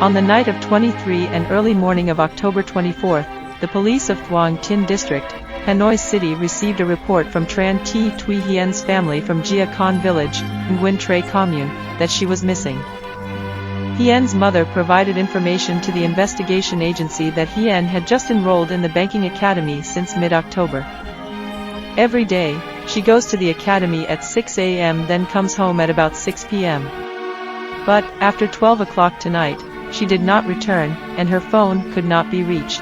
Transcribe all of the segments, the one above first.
On the night of 23 and early morning of October 24, the police of Thuong Tin District, Hanoi City received a report from Tran T. Thuy Hien's family from Gia Con Village, Nguyen Tray Commune, that she was missing. Hien's mother provided information to the investigation agency that Hien had just enrolled in the banking academy since mid-October. Every day, she goes to the academy at 6 a.m. then comes home at about 6 p.m. But, after 12 o'clock tonight, she did not return, and her phone could not be reached.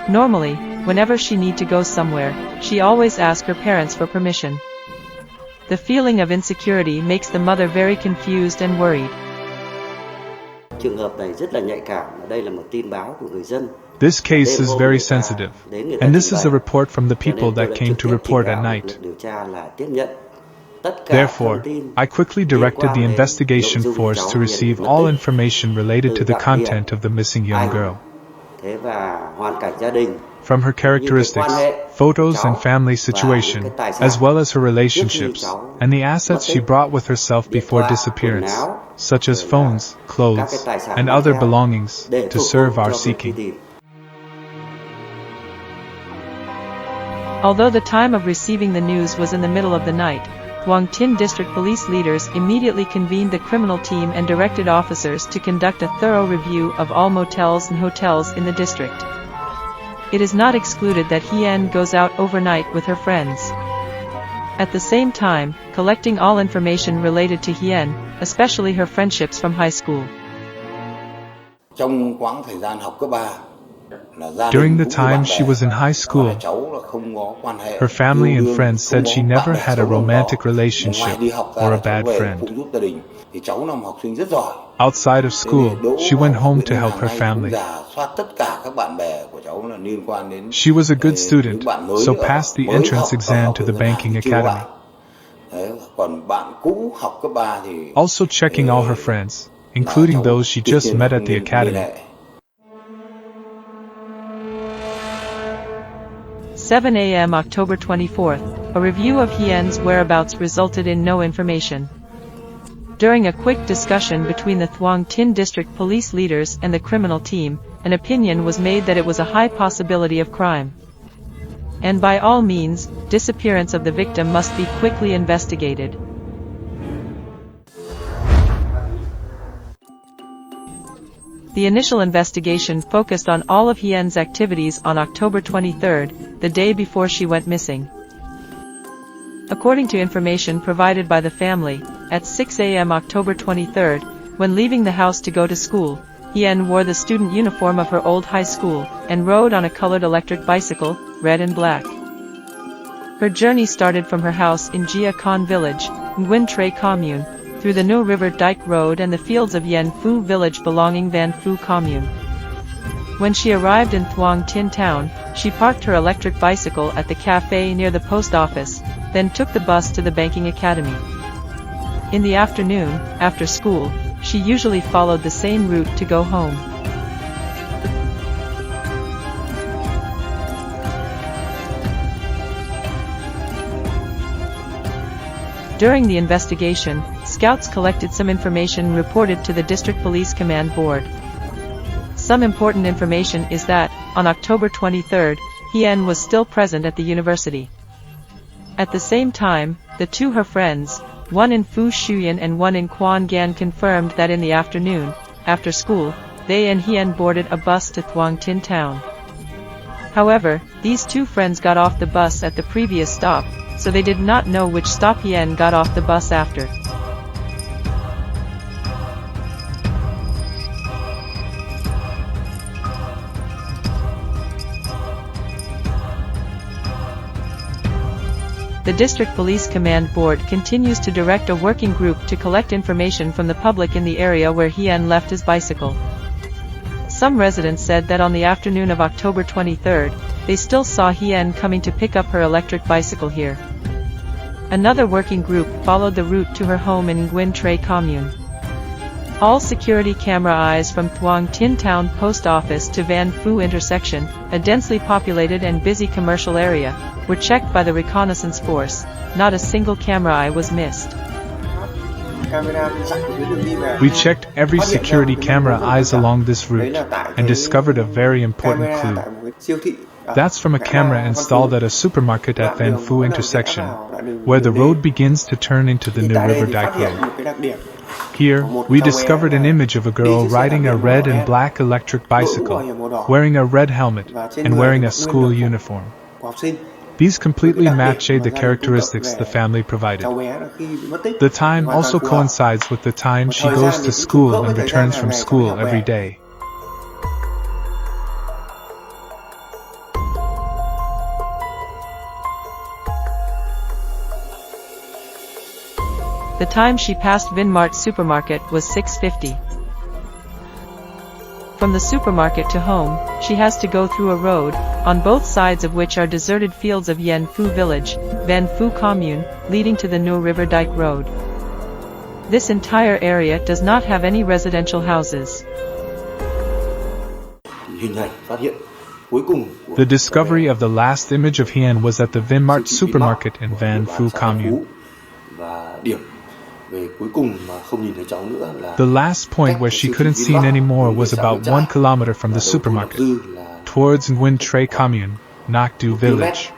Normally, whenever she need to go somewhere, she always asks her parents for permission. The feeling of insecurity makes the mother very confused and worried. Trường hợp này rất là nhạy cảm, đây là một tin báo của người dân. This case is very sensitive, and this is a report from the people that came to report at night. Therefore, I quickly directed the investigation force to receive all information related to the content of the missing young girl. From her characteristics, photos and family situation, as well as her relationships, and the assets she brought with herself before disappearance, such as phones, clothes, and other belongings, to serve our seeking. Although the time of receiving the news was in the middle of the night, Thuong Tin District police leaders immediately convened the criminal team and directed officers to conduct a thorough review of all motels and hotels in the district. It is not excluded that Hien goes out overnight with her friends. At the same time, collecting all information related to Hien, especially her friendships from high school. During the time she was in high school, her family and friends said she never had a romantic relationship or a bad friend. Outside of school, she went home to help her family. She was a good student, so passed the entrance exam to the banking academy. Also checking all her friends, including those she just met at the academy. 7 a.m. October 24th, a review of Hien's whereabouts resulted in no information. During a quick discussion between the Thuong Tin District police leaders and the criminal team, an opinion was made that it was a high possibility of crime. And by all means, disappearance of the victim must be quickly investigated. The initial investigation focused on all of Hien's activities on October 23rd, the day before she went missing. According to information provided by the family, at 6 a.m. October 23rd, when leaving the house to go to school, Hien wore the student uniform of her old high school, and rode on a colored electric bicycle, red and black. Her journey started from her house in Gia Con Village, Nguyen Tray Commune, through the New River Dike Road and the fields of Yen Phu Village belonging Van Phu Commune. When she arrived in Thuong Tin Town, she parked her electric bicycle at the cafe near the post office, then took the bus to the banking academy. In the afternoon, after school, she usually followed the same route to go home. During the investigation, scouts collected some information reported to the District Police Command Board. Some important information is that, on October 23rd, Hien was still present at the university. At the same time, the two her friends, one in Phu Shuyan and one in Quan Gan, confirmed that in the afternoon, after school, they and Hien boarded a bus to Thuong Tin Town. However, these two friends got off the bus at the previous stop, so they did not know which stop Hien got off the bus after. The District Police Command Board continues to direct a working group to collect information from the public in the area where Hien left his bicycle. Some residents said that on the afternoon of October 23rd, they still saw Hien coming to pick up her electric bicycle here. Another working group followed the route to her home in Nguyen Tray Commune. All security camera eyes from Thuong Tin Town Post Office to Van Phu intersection, a densely populated and busy commercial area, were checked by the reconnaissance force. Not a single camera eye was missed. We checked every security camera eyes along this route and discovered a very important clue. That's from a camera installed at a supermarket at Van Phu intersection, where the road begins to turn into the New River Dike Road. Here, we discovered an image of a girl riding a red and black electric bicycle, wearing a red helmet, and wearing a school uniform. These completely match the characteristics the family provided. The time also coincides with the time she goes to school and returns from school every day. The time she passed Vinmart supermarket was 6:50. From the supermarket to home, she has to go through a road, on both sides of which are deserted fields of Hien Phu village, Van Phu commune, leading to the New River Dike Road. This entire area does not have any residential houses. The discovery of the last image of Hien was at the Vinmart supermarket in Van Phu commune. The last point where she couldn't see anymore was about 1 kilometer from the supermarket, towards Nguyen Tre commune, Ngoc Du village.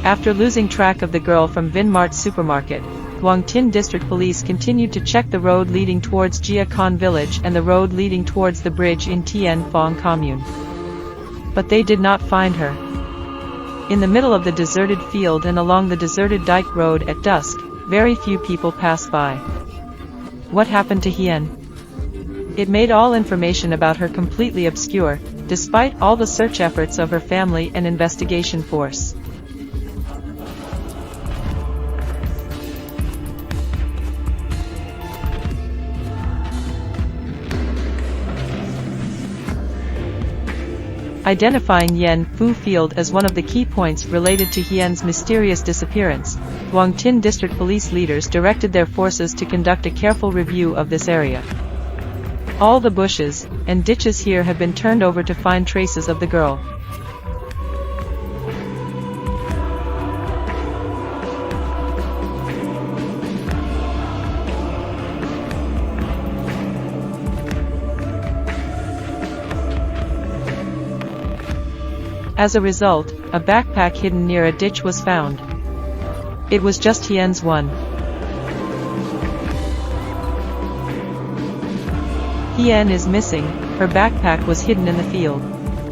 After losing track of the girl from Vinmart supermarket, Quang Tin District Police continued to check the road leading towards Gia Con village and the road leading towards the bridge in Tien Phong commune. But they did not find her. In the middle of the deserted field and along the deserted dike road at dusk, very few people passed by. What happened to Hien? It made all information about her completely obscure, despite all the search efforts of her family and investigation force. Identifying Hien Phu field as one of the key points related to Hien's mysterious disappearance, Quang Tin District Police leaders directed their forces to conduct a careful review of this area. All the bushes and ditches here have been turned over to find traces of the girl. As a result, a backpack hidden near a ditch was found. It was just Hien's one. Hien is missing, her backpack was hidden in the field.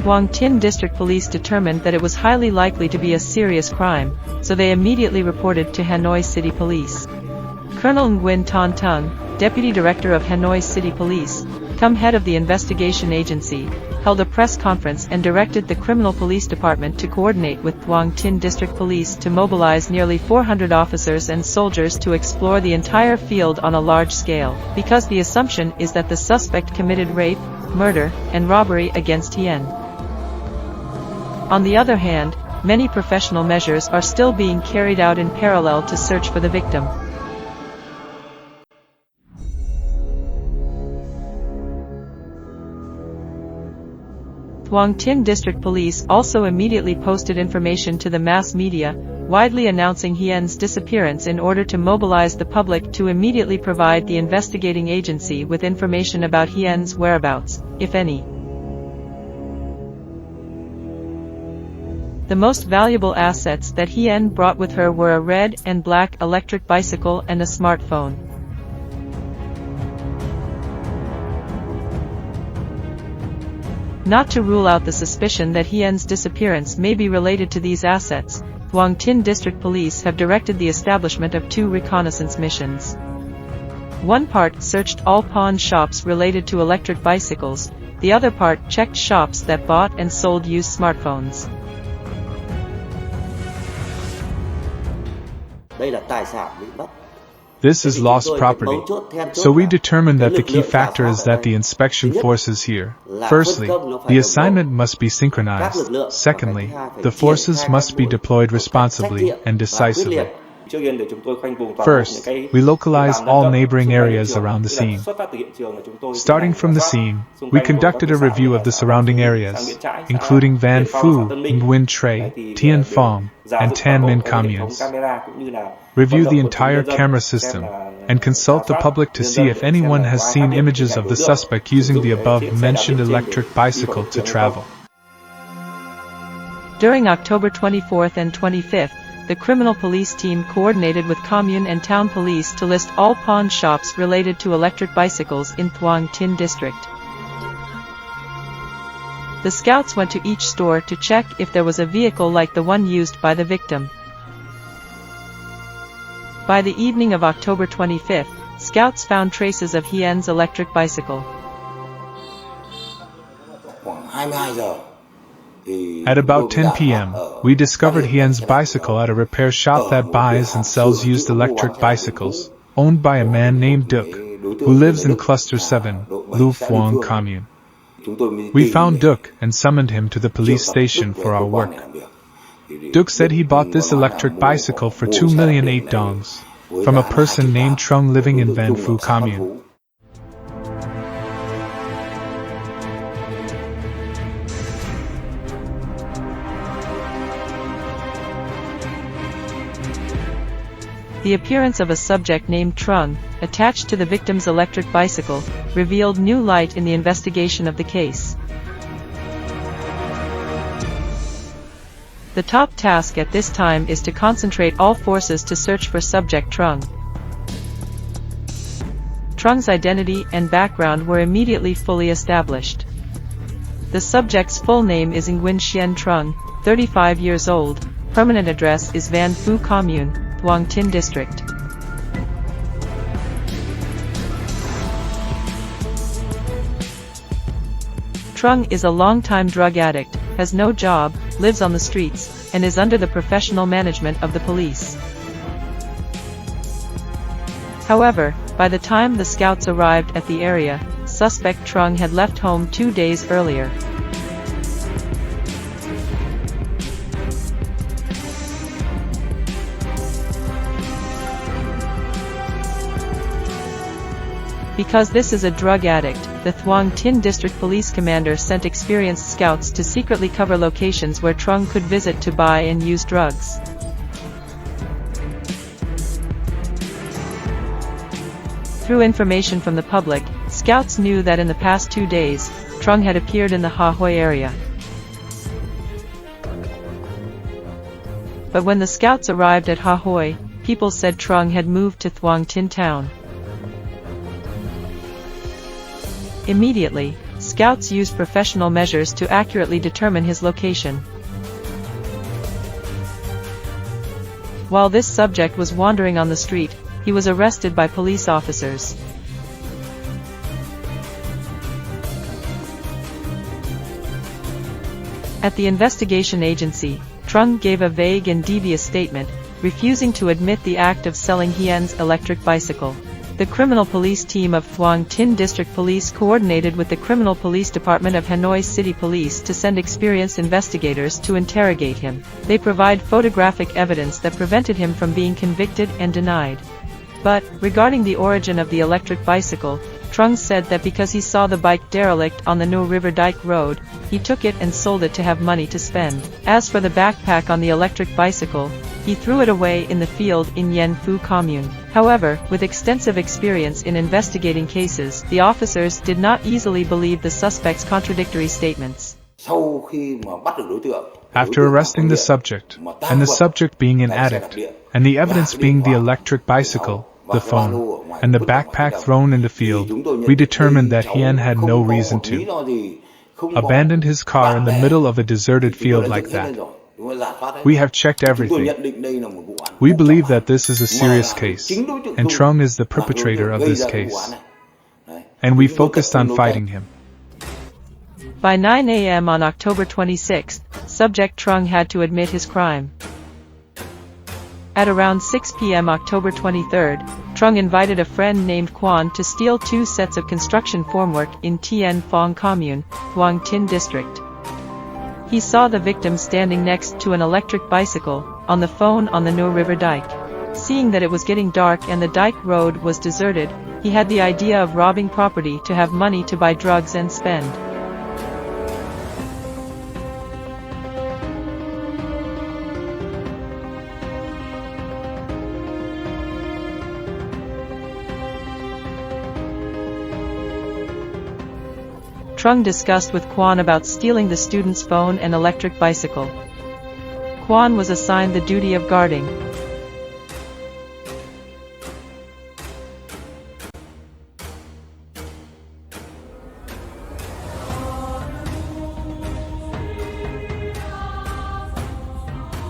Quang Tin District Police determined that it was highly likely to be a serious crime, so they immediately reported to Hanoi City Police. Colonel Nguyen Ton Tung, Deputy Director of Hanoi City Police, come head of the investigation agency, held a press conference and directed the Criminal Police Department to coordinate with Quang Tin District Police to mobilize nearly 400 officers and soldiers to explore the entire field on a large scale, because the assumption is that the suspect committed rape, murder, and robbery against Hien. On the other hand, many professional measures are still being carried out in parallel to search for the victim. Quang Tin District Police also immediately posted information to the mass media, widely announcing Hien's disappearance in order to mobilize the public to immediately provide the investigating agency with information about Hien's whereabouts, if any. The most valuable assets that Hien brought with her were a red and black electric bicycle and a smartphone. Not to rule out the suspicion that Hien's disappearance may be related to these assets, Quang Tin District Police have directed the establishment of 2 reconnaissance missions. One part searched all pawn shops related to electric bicycles, the other part checked shops that bought and sold used smartphones. This is lost property, so we determined that the key factor is that the inspection force is here. Firstly, the assignment must be synchronized. Secondly, the forces must be deployed responsibly and decisively. First, we localize all neighboring areas around the scene. Starting from the scene, we conducted a review of the surrounding areas, including Van Phu, Nguyen Tray, Tien Phong, and Tan Minh communes. Review the entire camera system, and consult the public to see if anyone has seen images of the suspect using the above-mentioned electric bicycle to travel. During October 24th and 25th, the criminal police team coordinated with commune and town police to list all pawn shops related to electric bicycles in Thuong Tin district. The scouts went to each store to check if there was a vehicle like the one used by the victim. By the evening of October 25th, scouts found traces of Hien's electric bicycle. At about 10 p.m., we discovered Hien's bicycle at a repair shop that buys and sells used electric bicycles, owned by a man named Duc, who lives in Cluster 7, Lu Phuong Commune. We found Duc and summoned him to the police station for our work. Duc said he bought this electric bicycle for 2,008,000 dongs, from a person named Trung living in Van Phu Commune. The appearance of a subject named Trung, attached to the victim's electric bicycle, revealed new light in the investigation of the case. The top task at this time is to concentrate all forces to search for subject Trung. Trung's identity and background were immediately fully established. The subject's full name is Nguyen Xian Trung, 35 years old, permanent address is Van Phu Commune, Thuong Tin district. Trung is a long-time drug addict, has no job, lives on the streets, and is under the professional management of the police. However, by the time the scouts arrived at the area, suspect Trung had left home 2 days earlier. Because this is a drug addict, the Thuong Tin District Police Commander sent experienced scouts to secretly cover locations where Trung could visit to buy and use drugs. Through information from the public, scouts knew that in the past 2 days, Trung had appeared in the Ha Hoi area. But when the scouts arrived at Ha Hoi, people said Trung had moved to Thuong Tin town. Immediately, scouts used professional measures to accurately determine his location. While this subject was wandering on the street, he was arrested by police officers. At the investigation agency, Trung gave a vague and devious statement, refusing to admit the act of selling Hien's electric bicycle. The criminal police team of Thuong Tin District Police coordinated with the Criminal Police Department of Hanoi City Police to send experienced investigators to interrogate him. They provide photographic evidence that prevented him from being convicted and denied. But, regarding the origin of the electric bicycle, Trung said that because he saw the bike derelict on the No River Dike Road, he took it and sold it to have money to spend. As for the backpack on the electric bicycle, he threw it away in the field in Yen Phu Commune. However, with extensive experience in investigating cases, the officers did not easily believe the suspect's contradictory statements. After arresting the subject, and the subject being an addict, and the evidence being the electric bicycle, the phone, and the backpack thrown in the field, we determined that Hien had no reason to abandon his car in the middle of a deserted field like that. We have checked everything. We believe that this is a serious case, and Trung is the perpetrator of this case. And we focused on fighting him. By 9 a.m. on October 26, subject Trung had to admit his crime. At around 6 p.m. October 23, Trung invited a friend named Quan to steal 2 sets of construction formwork in Tien Phong Commune, Thuong Tin District. He saw the victim standing next to an electric bicycle, on the phone on the No River Dike. Seeing that it was getting dark and the dike road was deserted, he had the idea of robbing property to have money to buy drugs and spend. Trung discussed with Quan about stealing the student's phone and electric bicycle. Quan was assigned the duty of guarding.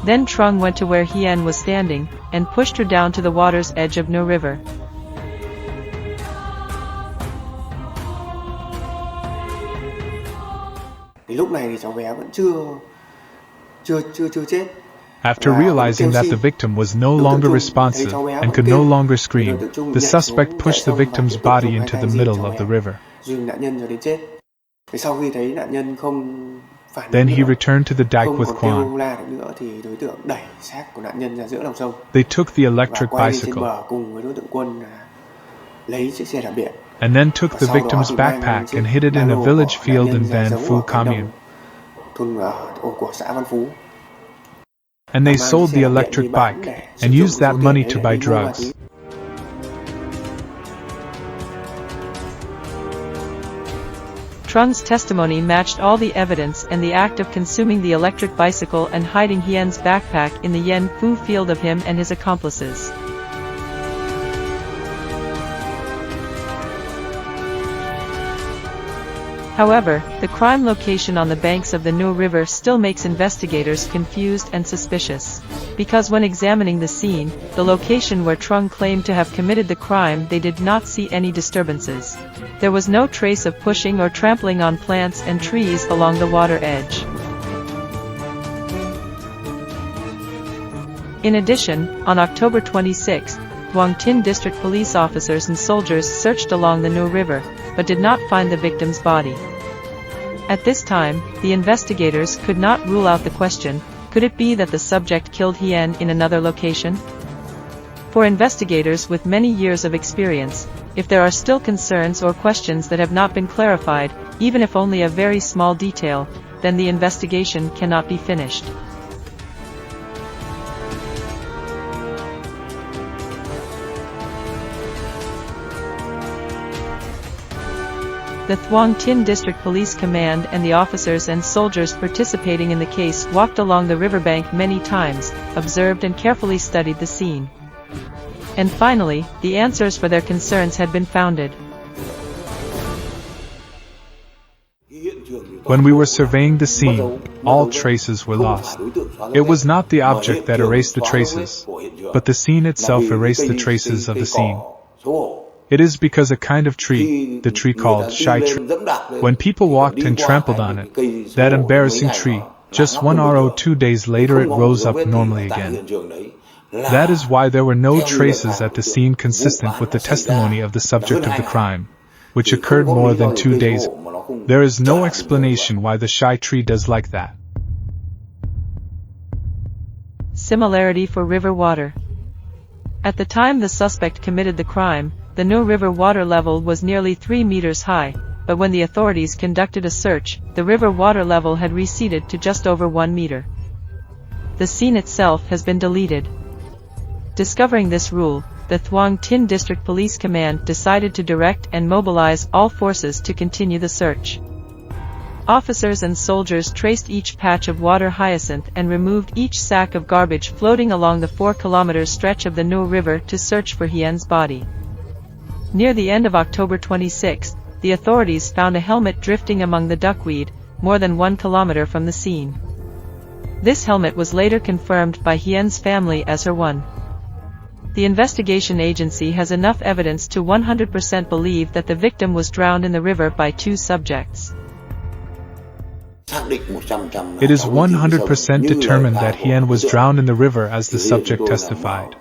Then Trung went to where Hien was standing, and pushed her down to the water's edge of No River. After realizing that the victim was no longer responsive and could no longer scream, the suspect pushed the victim's body into the middle of the river. Then he returned to the dike with Quan. They took the electric bicycle and then took the victim's backpack and hid it in a village field in Van Phu commune. And they sold the electric bike and used that money to buy drugs. Trung's testimony matched all the evidence, and the act of consuming the electric bicycle and hiding Hien's backpack in the Yen Phu field of him and his accomplices. However, the crime location on the banks of the Nu River still makes investigators confused and suspicious. Because when examining the scene, the location where Trung claimed to have committed the crime, they did not see any disturbances. There was no trace of pushing or trampling on plants and trees along the water edge. In addition, on October 26, Duong Tin District police officers and soldiers searched along the Nu River, but did not find the victim's body. At this time, the investigators could not rule out the question, could it be that the subject killed Hien in another location? For investigators with many years of experience, if there are still concerns or questions that have not been clarified, even if only a very small detail, then the investigation cannot be finished. The Duong Tin District Police Command and the officers and soldiers participating in the case walked along the riverbank many times, observed and carefully studied the scene. And finally, the answers for their concerns had been founded. When we were surveying the scene, all traces were lost. It was not the object that erased the traces, but the scene itself erased the traces of the scene. It is because a kind of tree, the tree called shy tree, when people walked and trampled on it, that embarrassing tree, just 1 or 2 days later it rose up normally again. That is why there were no traces at the scene consistent with the testimony of the subject of the crime, which occurred more than 2 days. There is no explanation why the shy tree does like that. Similarity for river water. At the time the suspect committed the crime, the Nu River water level was nearly 3 meters high, but when the authorities conducted a search, the river water level had receded to just over 1 meter. The scene itself has been deleted. Discovering this rule, the Duong Tin District Police Command decided to direct and mobilize all forces to continue the search. Officers and soldiers traced each patch of water hyacinth and removed each sack of garbage floating along the 4-kilometer stretch of the Nu River to search for Hien's body. Near the end of October 26, the authorities found a helmet drifting among the duckweed, more than 1 kilometer from the scene. This helmet was later confirmed by Hien's family as her one. The investigation agency has enough evidence to 100% believe that the victim was drowned in the river by 2 subjects. It is 100% determined that Hien was drowned in the river as the subject testified.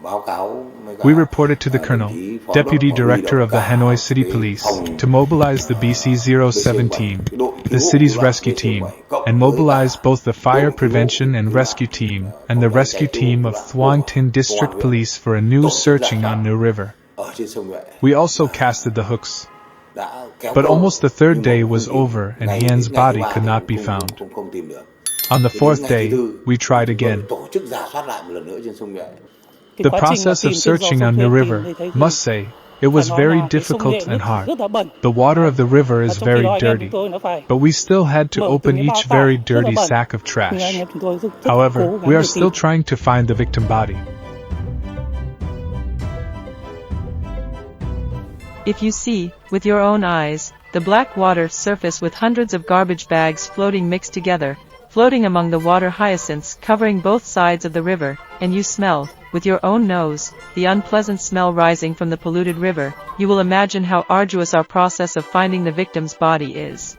We reported to the Colonel, Deputy Director of the Hanoi City Police, to mobilize the BC-07 team, the city's rescue team, and mobilize both the fire prevention and rescue team and the rescue team of Thuong Tin District Police for a new searching on New River. We also casted the hooks. But almost the third day was over and Hien's body could not be found. On the fourth day, we tried again. The process of searching on the river, must say, it was very difficult and hard. The water of the river is very dirty, but we still had to open each very dirty sack of trash. However, we are still trying to find the victim body. If you see, with your own eyes, the black water surface with hundreds of garbage bags floating mixed together, floating among the water hyacinths covering both sides of the river, and you smell, with your own nose, the unpleasant smell rising from the polluted river, you will imagine how arduous our process of finding the victim's body is.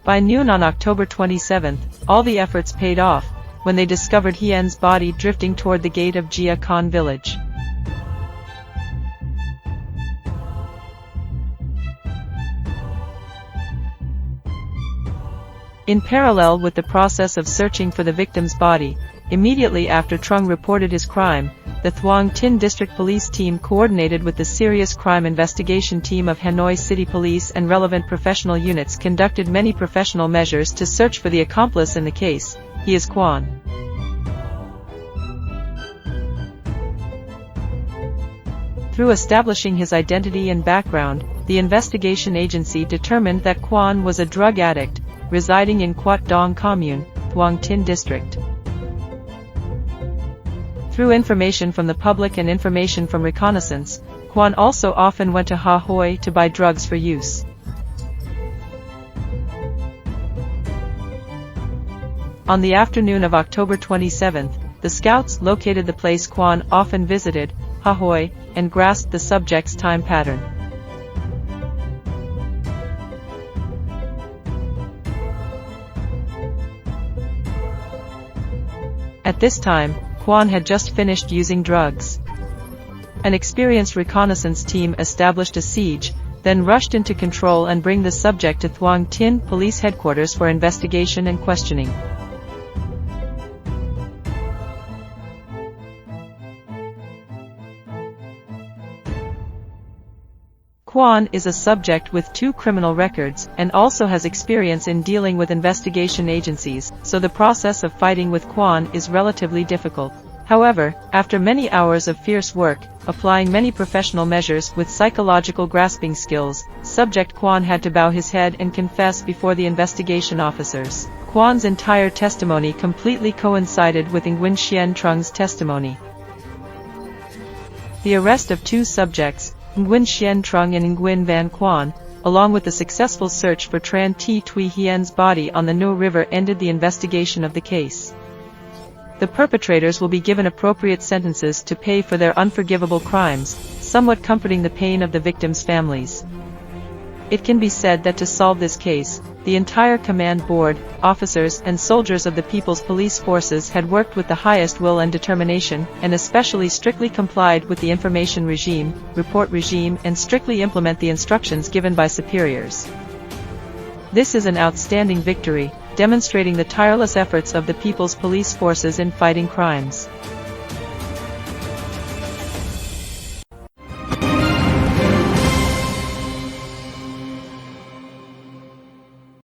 By noon on October 27th, all the efforts paid off, when they discovered Hien's body drifting toward the gate of Gia Khan village. In parallel with the process of searching for the victim's body, immediately after Trung reported his crime, the Thuong Tin District Police team coordinated with the Serious Crime Investigation Team of Hanoi City Police and relevant professional units conducted many professional measures to search for the accomplice in the case. He is Quan. Through establishing his identity and background, the investigation agency determined that Quan was a drug addict, residing in Quat Dong Commune, Thuong Tin District. Through information from the public and information from reconnaissance, Quan also often went to Ha Hoi to buy drugs for use. On the afternoon of October 27th, the scouts located the place Quan often visited, Ha Hoi, and grasped the subject's time pattern. At this time, Quan had just finished using drugs. An experienced reconnaissance team established a siege, then rushed in to control and bring the subject to Thuong Tin Police Headquarters for investigation and questioning. Quan is a subject with 2 criminal records and also has experience in dealing with investigation agencies, so the process of fighting with Quan is relatively difficult. However, after many hours of fierce work, applying many professional measures with psychological grasping skills, subject Quan had to bow his head and confess before the investigation officers. Quan's entire testimony completely coincided with Nguyen Xuyen Trung's testimony. The arrest of 2 subjects, Nguyen Xuyen Trung and Nguyen Van Quan, along with the successful search for Tran Thi Thuy Hien's body on the Nhu River ended the investigation of the case. The perpetrators will be given appropriate sentences to pay for their unforgivable crimes, somewhat comforting the pain of the victims' families. It can be said that to solve this case, the entire command board, officers and soldiers of the People's Police Forces had worked with the highest will and determination, and especially strictly complied with the information regime, report regime and strictly implement the instructions given by superiors. This is an outstanding victory, demonstrating the tireless efforts of the People's Police Forces in fighting crimes.